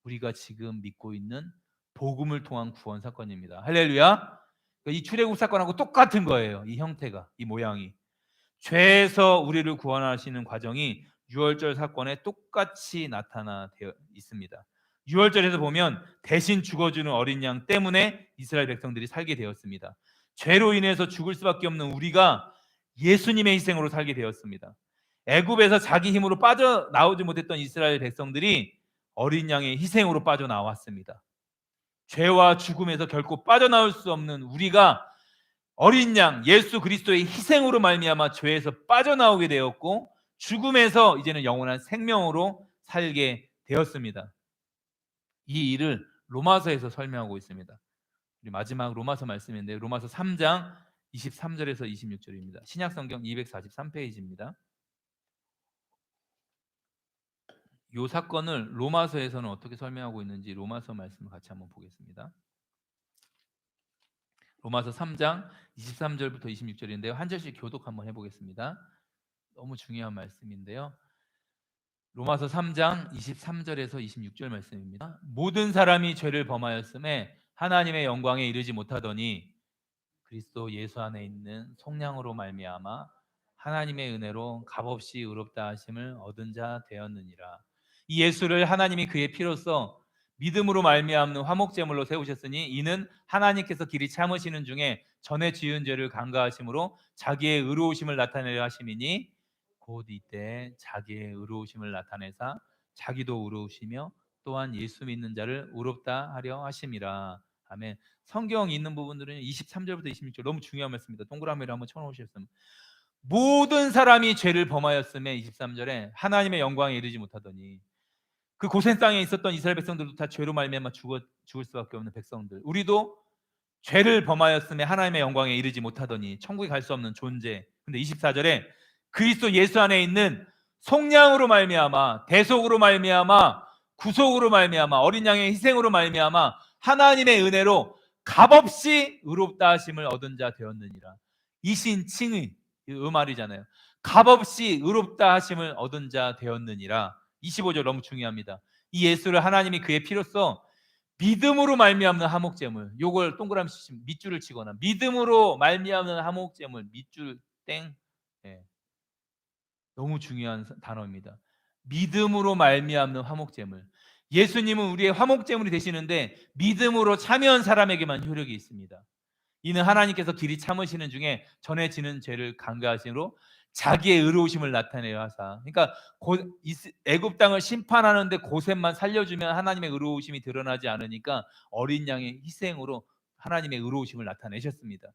우리가 지금 믿고 있는 복음을 통한 구원 사건입니다. 할렐루야. 이 출애굽 사건하고 똑같은 거예요. 이 형태가, 이 모양이. 죄에서 우리를 구원하시는 과정이 유월절 사건에 똑같이 나타나되어 있습니다. 유월절에서 보면 대신 죽어주는 어린 양 때문에 이스라엘 백성들이 살게 되었습니다. 죄로 인해서 죽을 수밖에 없는 우리가 예수님의 희생으로 살게 되었습니다. 애굽에서 자기 힘으로 빠져나오지 못했던 이스라엘 백성들이 어린 양의 희생으로 빠져나왔습니다. 죄와 죽음에서 결코 빠져나올 수 없는 우리가 어린 양 예수 그리스도의 희생으로 말미암아 죄에서 빠져나오게 되었고 죽음에서 이제는 영원한 생명으로 살게 되었습니다. 이 일을 로마서에서 설명하고 있습니다. 우리 마지막 로마서 말씀인데 로마서 3장 23절에서 26절입니다. 신약성경 243페이지입니다. 이 사건을 로마서에서는 어떻게 설명하고 있는지 로마서 말씀을 같이 한번 보겠습니다. 로마서 3장 23절부터 26절인데요. 한 절씩 교독 한번 해보겠습니다. 너무 중요한 말씀인데요. 로마서 3장 23절에서 26절 말씀입니다. 모든 사람이 죄를 범하였음에 하나님의 영광에 이르지 못하더니 그리스도 예수 안에 있는 속량으로 말미암아 하나님의 은혜로 값없이 의롭다 하심을 얻은 자 되었느니라. 이 예수를 하나님이 그의 피로써 믿음으로 말미암는 화목제물로 세우셨으니 이는 하나님께서 길이 참으시는 중에 전에 지은 죄를 간과하심으로 자기의 의로우심을 나타내려 하심이니 곧 이때 자기의 의로우심을 나타내사 자기도 의로우시며 또한 예수 믿는 자를 의롭다 하려 하심이라. 아멘. 성경 있는 부분들은 23절부터 26절 너무 중요한 말씀입니다. 동그라미를 한번 쳐놓으셨으면 모든 사람이 죄를 범하였음에 23절에 하나님의 영광에 이르지 못하더니 그 고센 땅에 있었던 이스라엘 백성들도 다 죄로 말미암아 죽을 수밖에 없는 백성들. 우리도 죄를 범하였음에 하나님의 영광에 이르지 못하더니 천국에 갈 수 없는 존재. 근데 24절에 그리스도 예수 안에 있는 속량으로 말미암아, 대속으로 말미암아, 구속으로 말미암아, 어린 양의 희생으로 말미암아 하나님의 은혜로 값없이 의롭다 하심을 얻은 자 되었느니라. 이신칭의 말이잖아요. 값없이 의롭다 하심을 얻은 자 되었느니라. 25절 너무 중요합니다. 이 예수를 하나님이 그의 피로써 믿음으로 말미암는 화목제물, 요걸 동그라미 치시면 밑줄을 치거나 믿음으로 말미암는 화목제물, 밑줄 땡. 예, 너무 중요한 단어입니다. 믿음으로 말미암는 화목제물. 예수님은 우리의 화목제물이 되시는데 믿음으로 참여한 사람에게만 효력이 있습니다. 이는 하나님께서 길이 참으시는 중에 전에 지는 죄를 간과하시므로 자기의 의로우심을 나타내려 하사. 그러니까 애굽 땅을 심판하는데 고셈만 살려주면 하나님의 의로우심이 드러나지 않으니까 어린 양의 희생으로 하나님의 의로우심을 나타내셨습니다.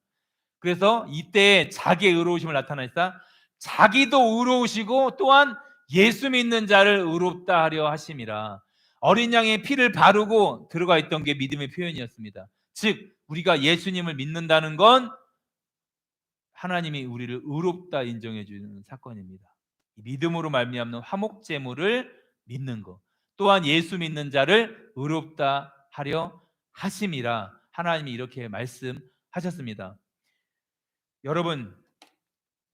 그래서 이때 자기의 의로우심을 나타내사 자기도 의로우시고 또한 예수 믿는 자를 의롭다 하려 하심이라. 어린 양의 피를 바르고 들어가 있던 게 믿음의 표현이었습니다. 즉 우리가 예수님을 믿는다는 건 하나님이 우리를 의롭다 인정해 주는 사건입니다. 믿음으로 말미암는 화목제물을 믿는 것, 또한 예수 믿는 자를 의롭다 하려 하심이라. 하나님이 이렇게 말씀하셨습니다. 여러분,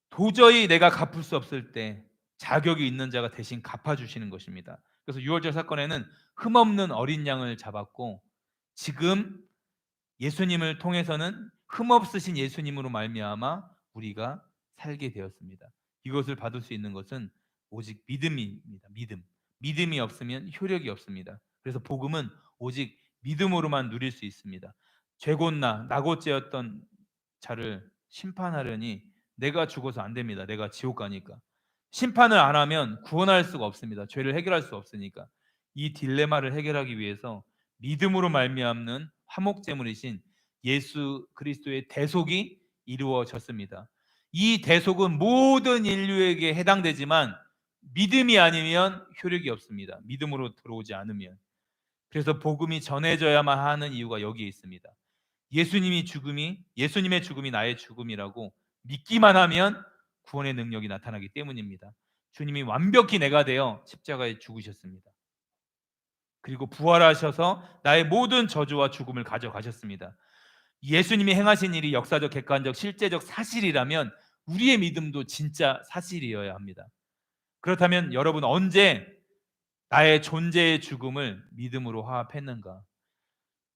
도저히 내가 갚을 수 없을 때 자격이 있는 자가 대신 갚아주시는 것입니다. 그래서 6월절 사건에는 흠없는 어린 양을 잡았고, 지금 예수님을 통해서는 흠없으신 예수님으로 말미암아 우리가 살게 되었습니다. 이것을 받을 수 있는 것은 오직 믿음입니다. 믿음이 없으면 효력이 없습니다. 그래서 복음은 오직 믿음으로만 누릴 수 있습니다. 죄곤나 나고죄였던 자를 심판하려니 내가 죽어서 안 됩니다. 내가 지옥 가니까. 심판을 안 하면 구원할 수가 없습니다. 죄를 해결할 수 없으니까. 이 딜레마를 해결하기 위해서 믿음으로 말미암는 화목제물이신 예수 그리스도의 대속이 이루어졌습니다. 이 대속은 모든 인류에게 해당되지만 믿음이 아니면 효력이 없습니다. 믿음으로 들어오지 않으면. 그래서 복음이 전해져야만 하는 이유가 여기에 있습니다. 예수님의 죽음이 나의 죽음이라고 믿기만 하면 구원의 능력이 나타나기 때문입니다. 주님이 완벽히 내가 되어 십자가에 죽으셨습니다. 그리고 부활하셔서 나의 모든 저주와 죽음을 가져가셨습니다. 예수님이 행하신 일이 역사적, 객관적, 실제적 사실이라면 우리의 믿음도 진짜 사실이어야 합니다. 그렇다면 여러분 언제 나의 존재의 죽음을 믿음으로 화합했는가?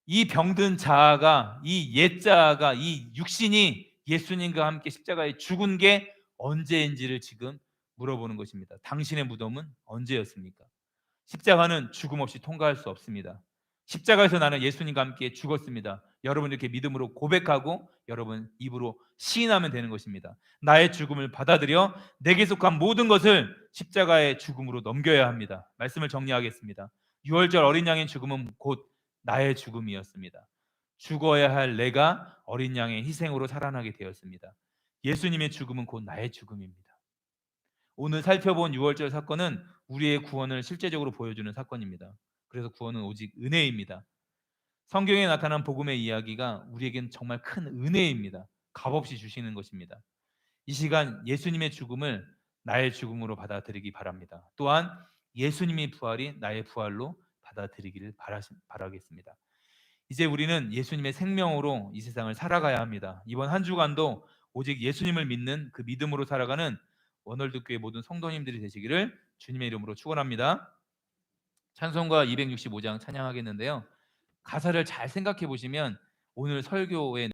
이 병든 자아가, 이 옛자아가, 이 육신이 예수님과 함께 십자가에 죽은 게 언제인지를 지금 물어보는 것입니다. 당신의 무덤은 언제였습니까? 십자가는 죽음 없이 통과할 수 없습니다. 십자가에서 나는 예수님과 함께 죽었습니다. 여러분 이렇게 믿음으로 고백하고 여러분 입으로 시인하면 되는 것입니다. 나의 죽음을 받아들여 내게 속한 모든 것을 십자가의 죽음으로 넘겨야 합니다. 말씀을 정리하겠습니다. 6월절 어린 양의 죽음은 곧 나의 죽음이었습니다. 죽어야 할 내가 어린 양의 희생으로 살아나게 되었습니다. 예수님의 죽음은 곧 나의 죽음입니다. 오늘 살펴본 6월절 사건은 우리의 구원을 실제적으로 보여주는 사건입니다. 그래서 구원은 오직 은혜입니다. 성경에 나타난 복음의 이야기가 우리에겐 정말 큰 은혜입니다. 값없이 주시는 것입니다. 이 시간 예수님의 죽음을 나의 죽음으로 받아들이기 바랍니다. 또한 예수님의 부활이 나의 부활로 받아들이기를 바라겠습니다. 이제 우리는 예수님의 생명으로 이 세상을 살아가야 합니다. 이번 한 주간도 오직 예수님을 믿는 그 믿음으로 살아가는 원월드 교회 모든 성도님들이 되시기를 주님의 이름으로 축원합니다. 찬송가 265장 찬양하겠는데요. 가사를 잘 생각해 보시면 오늘 설교의